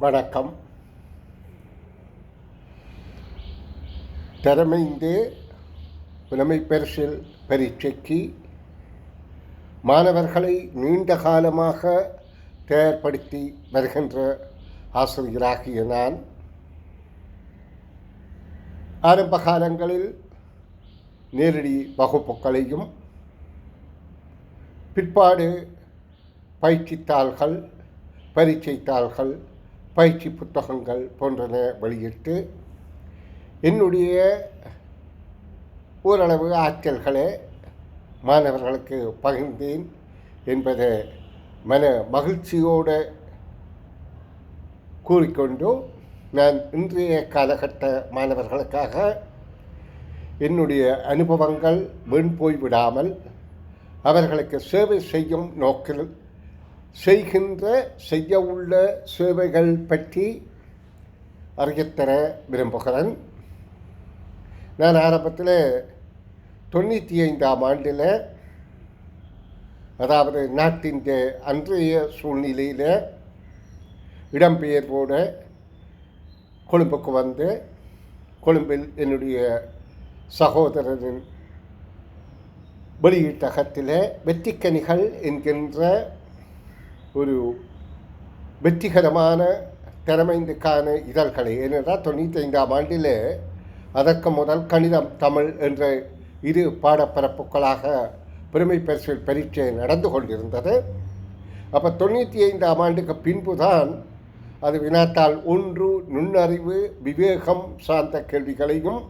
வணக்கம். தரமைந்து புலமைப்பரிசில் பரீட்சைக்கு மாணவர்களை நீண்ட காலமாக தயார்படுத்தி வருகின்ற ஆசிரியராகிய நான் ஆரம்ப காலங்களில் நேரடி வகுப்புகளையும் பிற்பாடு பயிற்சித்தாள்கள், பரீட்சைத்தாள்கள், பயிற்சி புத்தகங்கள் போன்றன வெளியிட்டு என்னுடைய ஓரளவு ஆற்றல்களை மாணவர்களுக்கு பகிர்ந்தேன் என்பதை மன மகிழ்ச்சியோடு கூறிக்கொண்டு நான் இன்றைய காலகட்ட மாணவர்களுக்காக என்னுடைய அனுபவங்கள் வீண் போய்விடாமல் அவர்களுக்கு சேவை செய்யும் நோக்கில் செய்ய உள்ள சேவைகள் பற்றி அறியத்தர விரும்புகிறேன். நான் ஆரம்பத்தில் 95ஆம் ஆண்டில், அதாவது நாட்டின் அன்றைய சூழ்நிலையில் இடம்பெயர்வோடு கொழும்புக்கு வந்து கொழும்பில் என்னுடைய சகோதரரின் வெளியீட்டகத்தில் வெற்றிக்கனிகள் என்கின்ற ஒரு வெற்றிகரமான திறமைந்துக்கான இதழ்களை, ஏனென்றால் 95ஆம் ஆண்டில் அதற்கு முதல் கணிதம், தமிழ் என்ற இரு பாடப்பரப்புகளாக புலமைப்பரிசில் பரீட்சை நடந்து கொண்டிருந்தது. அப்போ 95ஆம் ஆண்டுக்கு பின்புதான் அது வினாத்தாள் 1 நுண்ணறிவு விவேகம் சார்ந்த கேள்விகளையும்,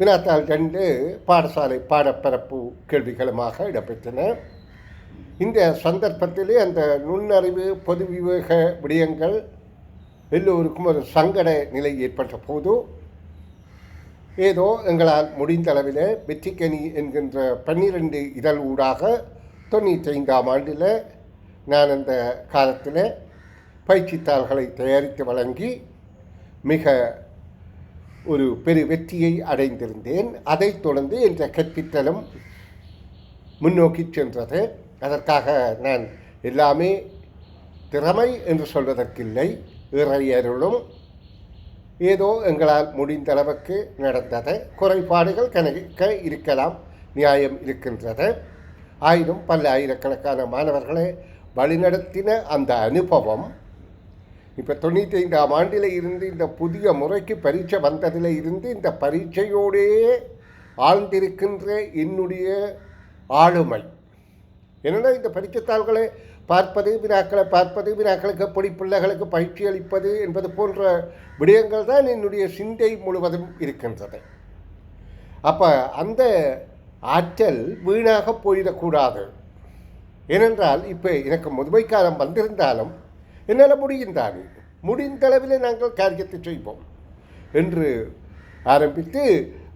வினாத்தாள் 2 பாடசாலை பாடப்பரப்பு கேள்விகளுமாக இடம்பெற்றன. இந்த சந்தர்ப்பத்திலே அந்த நுண்ணறிவு பொது விவேக விடயங்கள் எல்லோருக்கும் ஒரு சங்கட நிலை ஏற்பட்ட போது ஏதோ எங்களால் முடிந்த அளவில் வெற்றிக்கனி என்கின்ற 12 இதழ் ஊடாக 95ஆம் ஆண்டில் நான் அந்த காலத்தில் பயிற்சித்தாள்களை தயாரித்து வழங்கி மிக ஒரு பெரு வெற்றியை அடைந்திருந்தேன். அதைத் தொடர்ந்து என்ற கற்பித்தலும் முன்னோக்கி சென்றது. அதற்காக நான் எல்லாமே திறமை என்று சொல்வதற்கில்லை, இறையருளும் ஏதோ எங்களால் முடிந்த அளவுக்கு நடந்தது. குறைபாடுகள் கணக்க இருக்கலாம், நியாயம் இருக்கின்றது. ஆயினும் பல்லாயிரக்கணக்கான மாணவர்களை வழிநடத்தின அந்த அனுபவம் இப்போ 95ஆம் ஆண்டில் இருந்து இந்த புதிய முறைக்கு பரீட்சை வந்ததில் இருந்து இந்த பரீட்சையோடே ஆழ்ந்திருக்கின்ற என்னுடைய ஆளுமை என்னென்னா, இந்த பரீட்சைத்தாள்களை பார்ப்பது, வினாக்களை பார்ப்பது, வினாக்களுக்கு எப்படி பிள்ளைகளுக்கு பயிற்சி அளிப்பது என்பது போன்ற விடயங்கள் தான் என்னுடைய சிந்தை முழுவதும் இருக்கின்றது. அப்போ அந்த ஆற்றல் வீணாக போயிடக்கூடாது. ஏனென்றால் இப்போ எனக்கு முதுமை காலம் வந்திருந்தாலும் என்னால் முடிந்தளவில் நாங்கள் காரியத்தை செய்வோம் என்று ஆரம்பித்து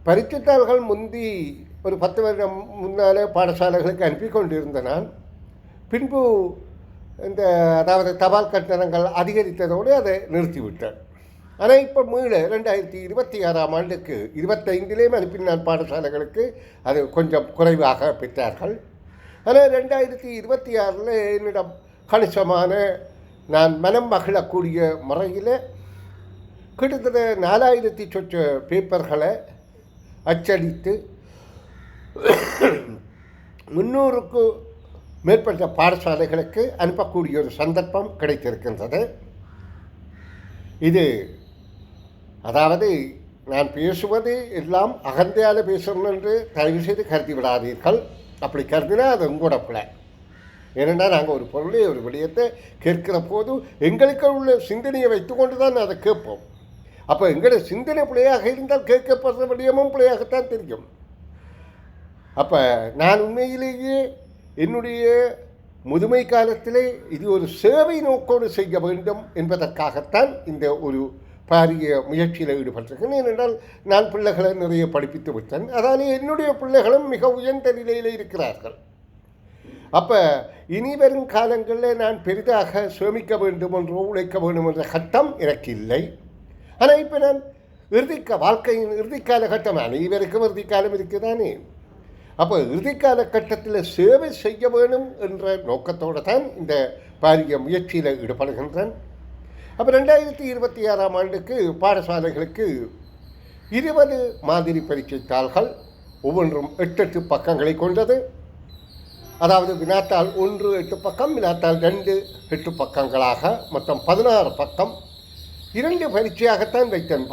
பரீட்சைத்தாள்கள் முந்தி ஒரு 10 வருடம் முன்னால் பாடசாலைகளுக்கு அனுப்பி கொண்டிருந்த நான் பின்பு அதாவது தபால் கட்டணங்கள் அதிகரித்ததோடு அதை நிறுத்திவிட்டேன். ஆனால் இப்போ மீள 2026ஆம் ஆண்டுக்கு 25லேயும் அனுப்பினான் பாடசாலைகளுக்கு. அது கொஞ்சம் குறைவாக பெற்றார்கள். ஆனால் 2026 என்னிடம் கணிசமான நான் மனம் மகிழக்கூடிய முறையில் கிட்டத்தட்ட 4000 சொச்ச பேப்பர்களை அச்சடித்து 300க்கு மேற்பட்ட பாடசாலைகளுக்கு அனுப்பக்கூடிய ஒரு சந்தர்ப்பம் கிடைத்திருக்கின்றது. இது அதாவது நான் பேசுவது எல்லாம் அகந்தையால் பேசணும் என்று தயவு செய்து கருதி விடாதீர்கள். அப்படி கருதினா அது உங்களோட பிள்ளை. ஏனென்றால் நாங்கள் ஒரு பொருளை, ஒரு விடயத்தை கேட்கிற போது எங்களுக்கு உள்ள சிந்தனையை வைத்துக்கொண்டு தான் அதை கேட்போம். அப்போ எங்களுடைய சிந்தனை பிள்ளையாக இருந்தால் கேட்கப்படுற விடயமும் பிள்ளையாகத்தான் தெரியும். அப்போ நான் உண்மையிலேயே என்னுடைய முதுமை காலத்திலே இது ஒரு சேவை நோக்கோடு செய்ய வேண்டும் என்பதற்காகத்தான் இந்த ஒரு பாரிய முயற்சியில் ஈடுபட்டிருக்கேன். ஏனென்றால் நான் பிள்ளைகளை நிறைய படிப்பித்து விட்டேன். அதால் என்னுடைய பிள்ளைகளும் மிக உயர்ந்த நிலையில் இருக்கிறார்கள். அப்போ இனி வரும் காலங்களில் நான் பெரிதாக சேமிக்க வேண்டும் என்றோ உழைக்க வேண்டும் என்ற கட்டம் எனக்கு இல்லை. ஆனால் இப்போ நான் வாழ்க்கையின் இறுதிக்கால கட்டம், அனைவருக்கும் இறுதிக்காலம் இருக்குதானே. அப்போ இறுதிக்கால கட்டத்தில் சேவை செய்ய வேணும் என்ற நோக்கத்தோடு தான் இந்த பாரிய முயற்சியில் ஈடுபடுகின்றேன். அப்போ 2026ஆம் ஆண்டுக்கு பாடசாலைகளுக்கு 20 மாதிரி பரீட்சை தாள்கள், ஒவ்வொன்றும் 8 பக்கங்களை கொண்டது. அதாவது வினாத்தாள் 1 8 பக்கம், வினாத்தாள் 2 8 பக்கங்களாக மொத்தம் 16 பக்கம். 2 பரீட்சையாகத்தான் வைத்தேன்.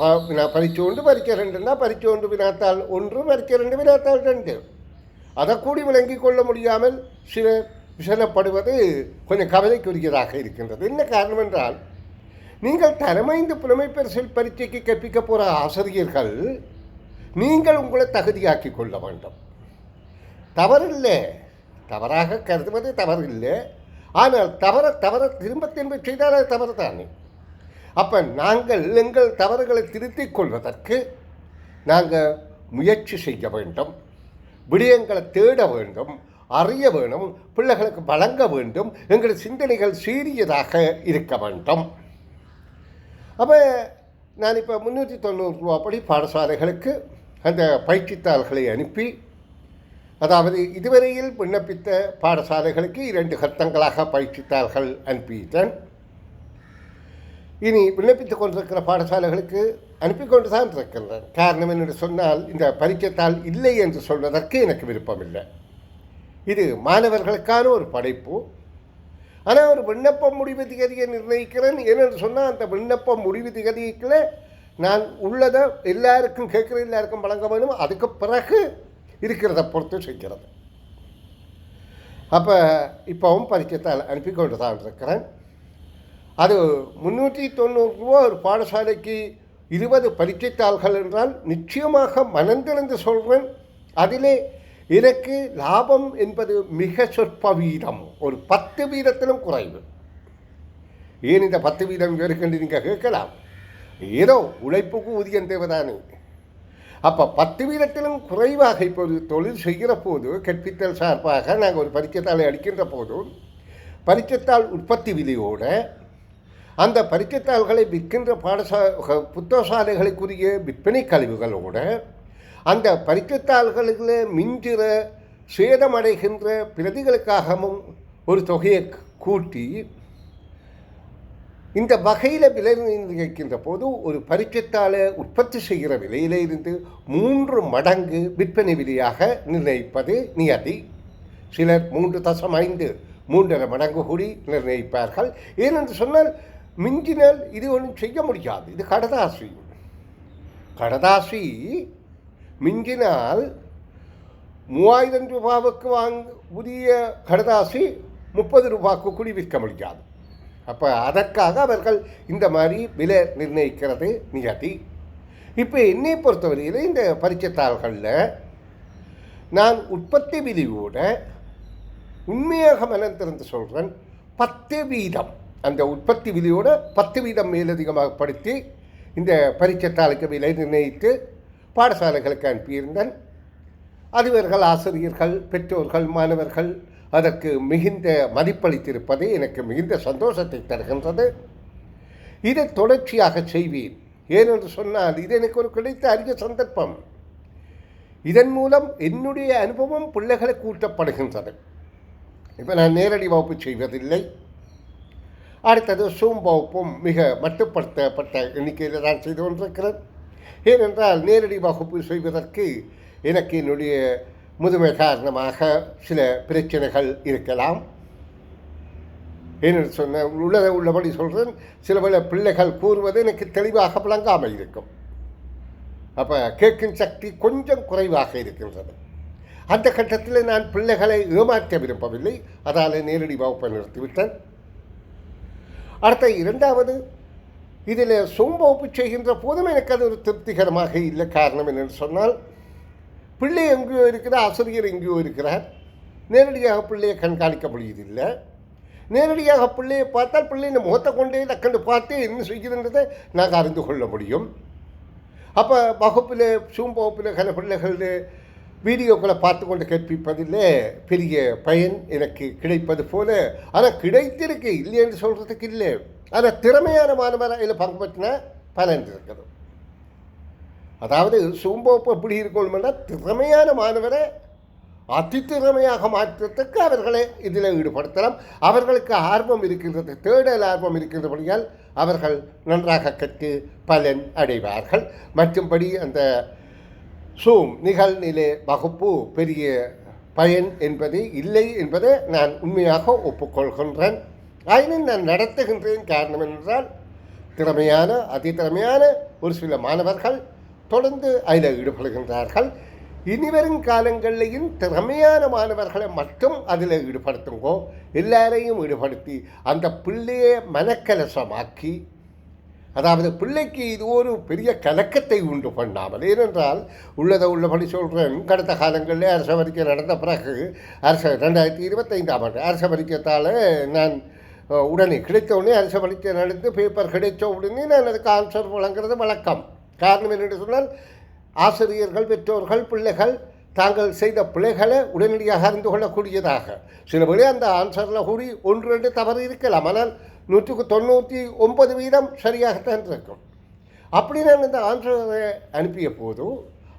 பரீட்சை 1 பரீட்சை 2ன்னா பரீட்சை 1 வினாத்தாள் 1, பரீட்சை 2 வினாத்தாள் 2. அதை கூடி விளங்கிக் கொள்ள முடியாமல் சில விசனப்படுவது கொஞ்சம் கவலைக்குரியதாக இருக்கின்றது. என்ன காரணம் என்றால், நீங்கள் தரமைந்து புலமை பரிசில் பரீட்சைக்கு கற்பிக்க போகிற ஆசிரியர்கள் நீங்கள் உங்களை தகுதியாக்கி கொள்ள வேண்டும். தவறில்லை, தவறாக கருதுவது தவறில்லை. ஆனால் தவற திரும்ப செய்தால் அது தவறு தானே. அப்போ நாங்கள் எங்கள் தவறுகளை திருத்திக் கொள்வதற்கு நாங்கள் முயற்சி செய்ய வேண்டும், விடயங்களை தேட வேண்டும், அறிய வேண்டும், பிள்ளைகளுக்கு வழங்க வேண்டும், எங்கள் சிந்தனைகள் சீரியதாக இருக்க வேண்டும். அப்போ நான் இப்போ 390 ரூபாப்படி பாடசாலைகளுக்கு அந்த பயிற்சித்தாள்களை அனுப்பி, அதாவது இதுவரையில் விண்ணப்பித்த பாடசாலைகளுக்கு 2 கட்டங்களாக பயிற்சித்தாள்கள் அனுப்பிட்டேன். இனி விண்ணப்பித்துக் கொண்டிருக்கிற பாடசாலைகளுக்கு அனுப்பி கொண்டு தான் இருக்கின்றேன். காரணம் என்று சொன்னால், இந்த பரீட்சைத்தாள் இல்லை என்று சொல்வதற்கு எனக்கு விருப்பமில்லை. இது மாணவர்களுக்கான ஒரு படைப்பு. ஆனால் ஒரு விண்ணப்ப முடிவு திகதியை நிர்ணயிக்கிறேன். ஏனென்று சொன்னால், அந்த விண்ணப்ப முடிவு திகதியில் நான் உள்ளதை எல்லாருக்கும் கேட்குற எல்லாருக்கும் வழங்க வேணும். அதுக்கு பிறகு இருக்கிறத பொறுத்து செய்கிறது. அப்போ இப்போவும் பரீட்சைத்தாள் அனுப்பி கொண்டு தான் இருக்கிறேன். அது 390 ரூபா ஒரு பாடசாலைக்கு 20 பரீட்சைத்தாள்கள் என்றால் நிச்சயமாக மனந்திறந்து சொல்கிறேன். அதிலே எனக்கு லாபம் என்பது மிக சொற்ப வீதம், ஒரு 10 வீதத்திலும் குறைவு. ஏன் இந்த 10 வீதம் இருக்குன்னு நீங்கள் கேட்கலாம். ஏதோ உழைப்புக்கு ஊதியம் தேவைதானே. அப்போ 10 வீதத்திலும் குறைவாக இப்போது தொழில் செய்கிற போது, கற்பித்தல் சார்பாக நாங்கள் ஒரு பரீட்சைத்தாளை அடிக்கின்ற போது, பரீட்சைத்தாள் உற்பத்தி விலையோடு அந்த பரீட்சைத்தாள்களை விற்கின்ற புத்தகசாலைகளுக்குரிய விற்பனை கழிவுகளோடு அந்த பரீட்சைத்தாள்களில் மிஞ்சிற சேதமடைகின்ற பிரதிகளுக்காகவும் ஒரு தொகையை கூட்டி இந்த வகையில் விலை நிர்ணயிக்கின்ற போது ஒரு பரீட்சைத்தாளை உற்பத்தி செய்கிற விலையிலிருந்து 3 மடங்கு விற்பனை விலையாக நிர்ணயிப்பது நியதி. சிலர் 3.5 3.5 மடங்கு கூடி நிர்ணயிப்பார்கள். ஏனென்று சொன்னால், மிஞ்சினால் இது ஒன்றும் செய்ய முடியாது. இது கடதாசி மிஞ்சினால் 3000 ரூபாவுக்கு உரிய கடதாசி 30 ரூபாய்க்கு கூடி விற்க முடியாது. அப்போ அதற்காக அவர்கள் இந்த மாதிரி விலை நிர்ணயிக்கிறது நியதி. இப்போ என்னை பொறுத்தவரையில் இந்த பரீட்சைத்தாள்களில் நான் உற்பத்தி விலையோட உண்மையாக மனம் திறந்து சொல்கிறேன், 10 வீதம் அந்த உற்பத்தி விலையோட 10 வீதம் மேலதிகமாக படுத்தி இந்த பரீட்சைத்தாளுக்கு விலை நிர்ணயித்து பாடசாலைகளுக்கு அனுப்பியிருந்தேன். அதிபர்கள், ஆசிரியர்கள், பெற்றோர்கள், மாணவர்கள் அதற்கு மிகுந்த மதிப்பளித்திருப்பது எனக்கு மிகுந்த சந்தோஷத்தை தருகின்றது. இதை தொடர்ச்சியாக செய்வேன். ஏனென்று சொன்னால், இது எனக்கு ஒரு கிடைத்த அரிய சந்தர்ப்பம். இதன் மூலம் என்னுடைய அனுபவம் பிள்ளைகளுக்கு ஊட்டப்படுகின்றது. இப்போ நான் நேரடி வகுப்பு செய்வதில்லை. அடுத்தது சூம் வகுப்பும் மிக மட்டுப்படுத்தப்பட்ட எண்ணிக்கையில் தான் செய்து கொண்டிருக்கிறேன். ஏனென்றால் நேரடி வகுப்பு செய்வதற்கு எனக்கு என்னுடைய முதுமை காரணமாக சில பிரச்சனைகள் இருக்கலாம். ஏனென்று சொன்ன உள்ளபடி சொல்கிறேன், சில வேளை பிள்ளைகள் கூறுவது எனக்கு தெளிவாக விளங்காமல் இருக்கும். அப்போ கேட்கும் சக்தி கொஞ்சம் குறைவாக இருக்கின்றது. அந்த கட்டத்தில் நான் பிள்ளைகளை ஏமாற்ற விரும்பவில்லை. அதால் நேரடி வகுப்பை நிறுத்திவிட்டேன். அடுத்த 2வது, இதில் சூம் வகுப்பு செய்கின்ற போதும் எனக்கு அது ஒரு திருப்திகரமாக இல்லை. காரணம் என்னென்னு சொன்னால், பிள்ளை எங்கேயோ இருக்கிற, ஆசிரியர் எங்கேயோ இருக்கிறார். நேரடியாக பிள்ளையை கண்காணிக்க முடியதில்லை. நேரடியாக பிள்ளையை பார்த்தால் பிள்ளையை முகத்தை கொண்டே டக்கண்டு பார்த்து என்ன செய்கிறன்றதை நாங்கள் அறிந்து கொள்ள முடியும். அப்போ வகுப்பில் சூம் வகுப்பில் கன பிள்ளைகளுடைய வீடியோக்களை பார்த்து கொண்டு கற்பிப்பதில் பெரிய பயன் எனக்கு கிடைப்பது போல. ஆனால் கிடைத்திருக்கு, இல்லை என்று சொல்கிறதுக்கு இல்லை. ஆனால் திறமையான மாணவரை இதில் பங்கு பற்றின பலன் இருக்கிறது. அதாவது சூம் வகுப்பு எப்படி இருக்கணும்னா, திறமையான மாணவரை அதித்திறமையாக மாற்றத்துக்கு அவர்களை இதில் ஈடுபடுத்தலாம். அவர்களுக்கு ஆர்வம் இருக்கின்றது, தேடல் ஆர்வம் இருக்கின்றபடியால் அவர்கள் நன்றாக கற்று பலன் அடைவார்கள். மற்றும்படி அந்த நிகழ்நிலை வகுப்பு பெரிய பயன் என்பது இல்லை என்பதை நான் உண்மையாக ஒப்புக்கொள்கின்றேன். ஆயினும் நான் நடத்துகின்றேன். காரணம் என்றால் திறமையான அதிதிறமையான ஒரு சில மாணவர்கள் தொடர்ந்து அதில் ஈடுபடுகின்றார்கள். இனிவரும் காலங்களிலேயும் திறமையான மாணவர்களை மட்டும் அதில் ஈடுபடுத்துங்கோ. எல்லாரையும் ஈடுபடுத்தி அந்த பிள்ளையை மனக்கலசமாக்கி, அதாவது பிள்ளைக்கு இது ஒரு பெரிய கலக்கத்தை உண்டு பண்ணாமல், ஏனென்றால் உள்ளதை உள்ளபடி சொல்கிறேன். கடந்த காலங்களில் அரச பரீட்சை நடந்த பிறகு 2025ஆம் ஆண்டு அரச பரீட்சைத்தால் நான் உடனே கிடைத்த உடனே அரச பரீட்சை நடந்து பேப்பர் கிடைத்த உடனே நான் அதுக்கு ஆன்சர் வழங்குறது வழக்கம். காரணம் என்னென்று சொன்னால், ஆசிரியர்கள், பெற்றோர்கள், பிள்ளைகள் தாங்கள் செய்த பிள்ளைகளை உடனடியாக அறிந்து கொள்ளக்கூடியதாக. சில வேளை அந்த ஆன்சரில் கூடி 1-2 தவறு இருக்கலாம், ஆனால் 99% சரியாகத்தான் இருக்கும். அப்படி நான் இந்த ஆன்சரை அனுப்பிய போது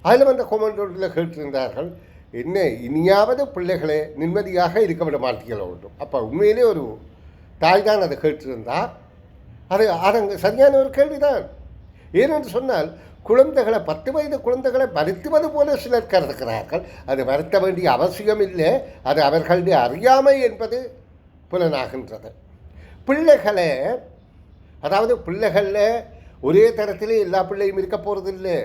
அதில் வந்த கொமெண்டோட்டில் கேட்டிருந்தார்கள், என்ன இனியாவது பிள்ளைகளை நிம்மதியாக இருக்க விட மாட்டீங்களோ ஒன்றும். அப்போ உண்மையிலே ஒரு தாய் தான் அதை கேட்டிருந்தார். அது சரியான ஒரு கேள்விதான். ஏனென்று சொன்னால், குழந்தைகளை 10 வயது குழந்தைகளை வருத்துவது போல சிலர் கருதுகிறார்கள். அது வருத்த வேண்டிய அவசியம் இல்லை. அது அவர்களுடைய அறியாமை என்பது புலனாகின்றது. பிள்ளைகளை, அதாவது பிள்ளைகளில் ஒரே தரத்திலே எல்லா பிள்ளையும் இருக்க போகிறதில்லை.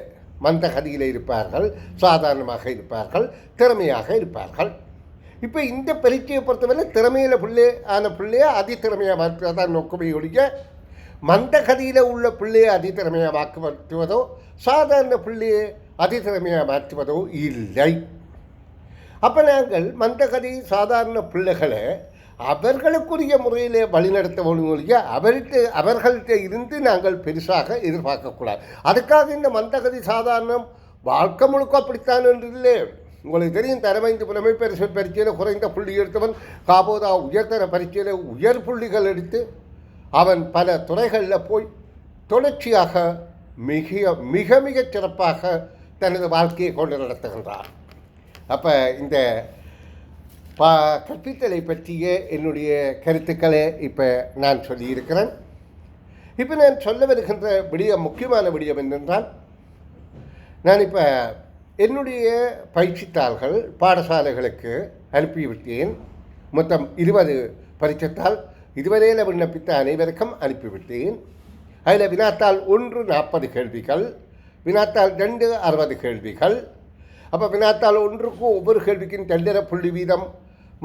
மந்தகதியில் இருப்பார்கள், சாதாரணமாக இருப்பார்கள், திறமையாக இருப்பார்கள். இப்போ இந்த பரீட்சையை பொறுத்தவரை திறமையில் பிள்ளையை அதித்திறமையாக மாற்றுவதான் நோக்கமே ஒழிய, மந்தகதியில் உள்ள பிள்ளையை அதித்திறமையாக மாற்றுவதோ சாதாரண பிள்ளையை அதித்திறமையாக மாற்றுவதோ இல்லை. அப்போ நாங்கள் மந்தகதி சாதாரண பிள்ளைகளை அவர்களுக்குரிய முறையில் வழிநடத்த ஒழிய அவர்கள்ட்ட இருந்து நாங்கள் பெருசாக எதிர்பார்க்கக்கூடாது. அதுக்காக இந்த மந்தகதி சாதாரணம் வாழ்க்கை முழுக்க அப்படித்தான் என்று இல்லை. உங்களுக்கு தெரியும், தரமைந்து புலமை பரீட்சையில் குறைந்த புள்ளி எடுத்தவன் காபோதா உயர்தர பரீட்சையில் உயர் புள்ளிகள் எடுத்து அவன் பல துறைகளில் போய் தொடர்ச்சியாக மிக மிக சிறப்பாக தனது வாழ்க்கையை கொண்டு நடத்துகின்றார். அப்போ இந்த கற்பித்தலை பற்றிய என்னுடைய கருத்துக்களை இப்போ நான் சொல்லியிருக்கிறேன். இப்போ நான் சொல்ல வருகின்ற முக்கியமான விடயம் என்னென்றால், நான் இப்போ என்னுடைய பயிற்சித்தாள்கள் பாடசாலைகளுக்கு அனுப்பிவிட்டேன். மொத்தம் 20 பரீட்சைத்தாள் இதுவரையில் விண்ணப்பித்த அனைவருக்கும் அனுப்பிவிட்டேன். அதில் வினாத்தாள் 1 40 கேள்விகள், வினாத்தாள் 2 60 கேள்விகள். அப்போ வினாத்தாள் 1க்கு ஒவ்வொரு கேள்விக்கும் 2.5 புள்ளி வீதம்,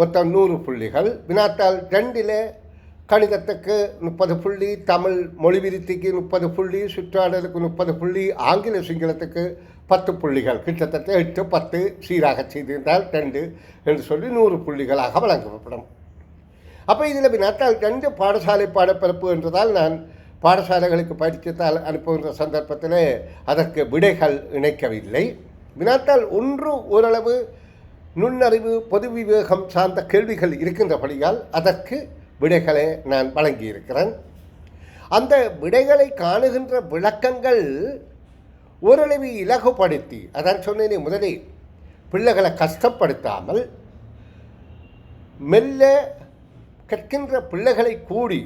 மொத்தம் 100 புள்ளிகள். வினாத்தாள் 2 கணிதத்துக்கு 30 புள்ளி, தமிழ் மொழி விருத்திக்கு 30 புள்ளி, சுற்றாடலுக்கு 30 புள்ளி, ஆங்கில சிங்களத்துக்கு 10 புள்ளிகள், கிட்டத்தட்ட 8 10 சீராக செய்திருந்தால் 2 என்று சொல்லி 100 புள்ளிகளாக வழங்கப்படும். அப்போ இதில் வினாத்தாள் 2 பாடசாலை பாடப்பிறப்பு என்றதால் நான் பாடசாலைகளுக்கு பயிற்சித்தால் அனுப்புகின்ற சந்தர்ப்பத்தில் அதற்கு விடைகள் இணைக்கவில்லை. வினாத்தாள் 1 ஓரளவு நுண்ணறிவு பொது விவேகம் சார்ந்த கேள்விகள் இருக்கின்றபடியால் அதற்கு விடைகளை நான் வழங்கியிருக்கிறேன். அந்த விடைகளை காணுகின்ற விளக்கங்கள் ஓரளவு இலகுபடுத்தி, அதான் சொன்னேனே முதலே, பிள்ளைகளை கஷ்டப்படுத்தாமல் மெல்ல கற்கின்ற பிள்ளைகளை கூடி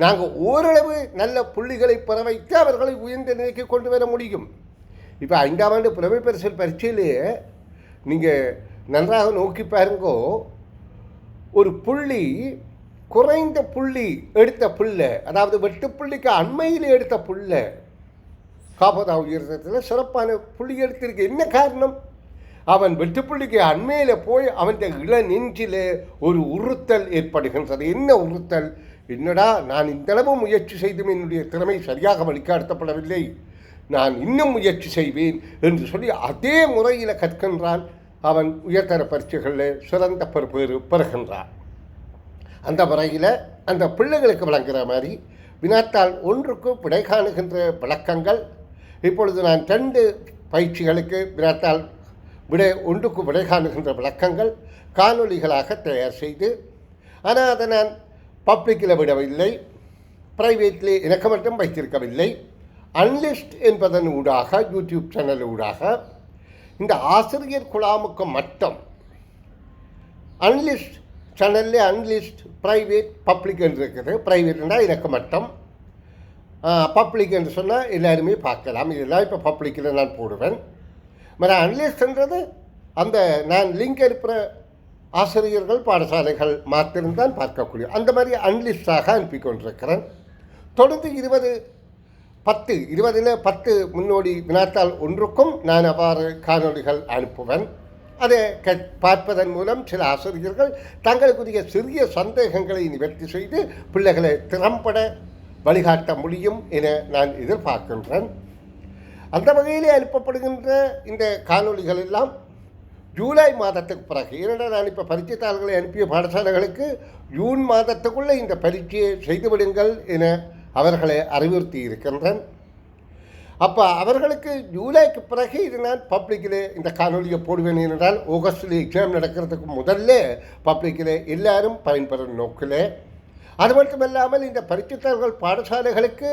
நாங்கள் ஓரளவு நல்ல புள்ளிகளை பெற வைத்து அவர்களை உயர்ந்த நிலைக்கு கொண்டு வர முடியும். இப்போ 5ஆம் ஆண்டு புலமை பரிசில் பரீட்சையிலேயே நீங்கள் நன்றாக நோக்கி பாருங்கோ, ஒரு புள்ளி குறைந்த புள்ளி எடுத்த பிள்ளை, அதாவது வெட்டுப்புள்ளிக்கு அண்மையில் எடுத்த பிள்ளை காபோதா உயர்த்தத்தில் சிறப்பான புள்ளி எடுத்திருக்கு. என்ன காரணம்? அவன் வெட்டுப்புள்ளிக்கு அண்மையில் போய் அவன் இள நெஞ்சில் ஒரு உறுத்தல் ஏற்படுகின்றது. என்ன உறுத்தல்? என்னடா, நான் இந்தளவு முயற்சி செய்தும் என்னுடைய திறமை சரியாக வழிகாட்டப்படவில்லை, நான் இன்னும் முயற்சி செய்வேன் என்று சொல்லி அதே முறையில் கற்கின்றான். அவன் உயர்தர பரீட்சைகளில் சிறந்த பெறுபேறு பெறுகின்றான். அந்த முறையில் அந்த பிள்ளைகளுக்கு விளங்குகிற மாதிரி வினாத்தாள் 1க்கு விடை காணுகின்ற விளக்கங்கள் இப்பொழுது நான் 2 பயிற்சிகளுக்கு வினாத்தாள் விடை 1க்கு விடை காணுகின்ற விளக்கங்கள் காணொலிகளாக தயார் செய்து, ஆனால் அதை நான் பப்ளிக்கில் விடவில்லை, ப்ரைவேட்லி எனக்கு மட்டும் வைத்திருக்கவில்லை. அன்லிஸ்ட் என்பதன் ஊடாக யூடியூப் சேனல் ஊடாக இந்த ஆசிரியர் குழாமுக்கு மட்டும் அன்லிஸ்ட் சேனலில் அன்லிஸ்ட் ப்ரைவேட் பப்ளிக் என்று இருக்குது. ப்ரைவேட்னா எனக்கு மட்டும், பப்ளிக் என்று சொன்னால் எல்லாருமே பார்க்கலாம். இதெல்லாம் இப்போ பப்ளிக்கில் நான் போடுவேன். மற்ற அன்லிஸ்ட்ன்றது அந்த நான் லிங்க் அனுப்புகிற ஆசிரியர்கள் பாடசாலைகள் மாத்திரம்தான் பார்க்கக்கூடிய அந்த மாதிரி அன்லிஸ்டாக அனுப்பி கொண்டிருக்கிறேன். தொடர்ந்து 20 முன்னோடி வினாத்தாள் ஒன்றுக்கும் நான் அவ்வாறு காணொலிகள் அனுப்புவேன். அதை பார்ப்பதன் மூலம் சில ஆசிரியர்கள் தங்களுக்குரிய சிறிய சந்தேகங்களை நிவர்த்தி செய்து பிள்ளைகளை திறம்பட வழிகாட்ட முடியும் என நான் எதிர்பார்க்கின்றேன். அந்த வகையிலே அனுப்பப்படுகின்ற இந்த காணொலிகள் எல்லாம் ஜூலை மாதத்துக்கு பிறகு, ஏனென்றால் நான் இப்போ பரீட்சைத்தாள்களை அனுப்பிய பாடசாலைகளுக்கு ஜூன் மாதத்துக்குள்ளே இந்த பரீட்சையை செய்துவிடுங்கள் என அவர்களை அறிவுறுத்தி இருக்கின்றேன். அப்போ அவர்களுக்கு ஜூலைக்கு பிறகு இது நான் பப்ளிக்கில் இந்த காணொலியை போடுவேன். என்றால் ஆகஸ்டில் எக்ஸாம் நடக்கிறதுக்கு முதல்ல பப்ளிக்கில் எல்லாரும் பயன்பெறும் நோக்கில். அது மட்டுமல்லாமல் இந்த பரீட்சைத்தாள்கள் பாடசாலைகளுக்கு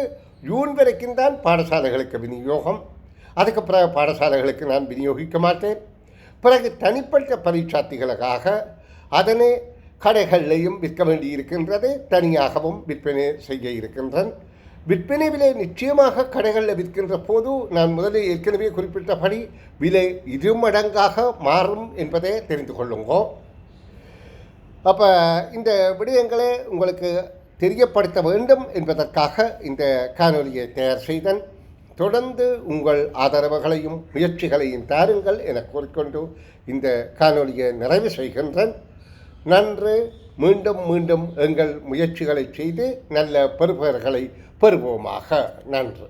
ஜூன் வரைக்கும் தான் பாடசாலைகளுக்கு விநியோகம். அதுக்கு பிறகு பாடசாலைகளுக்கு நான் விநியோகிக்க மாட்டேன். பிறகு தனிப்பட்ட பரீட்சார்த்திகளுக்காக அதனை கடைகளிலையும் விற்க வேண்டி இருக்கின்றது, தனியாகவும் விற்பனை செய்ய இருக்கின்றேன். விற்பனை விலை நிச்சயமாக கடைகளில் விற்கின்ற போது நான் முதலில் ஏற்கனவே குறிப்பிட்டபடி விலை 2 மடங்காக மாறும் என்பதை தெரிந்து கொள்ளுங்கோ. அப்போ இந்த விடயங்களை உங்களுக்கு தெரியப்படுத்த வேண்டும் என்பதற்காக இந்த காணொலியை தயார் செய்தேன். தொடர்ந்து உங்கள் ஆதரவுகளையும் முயற்சிகளையும் தாருங்கள் என கூறிக்கொண்டு இந்த காணொலியை நிறைவு செய்கின்றேன். நன்று. மீண்டும் மீண்டும் எங்கள் முயற்சிகளை செய்து நல்ல பெறுபவர்களை பெறுவோமாக. நன்று.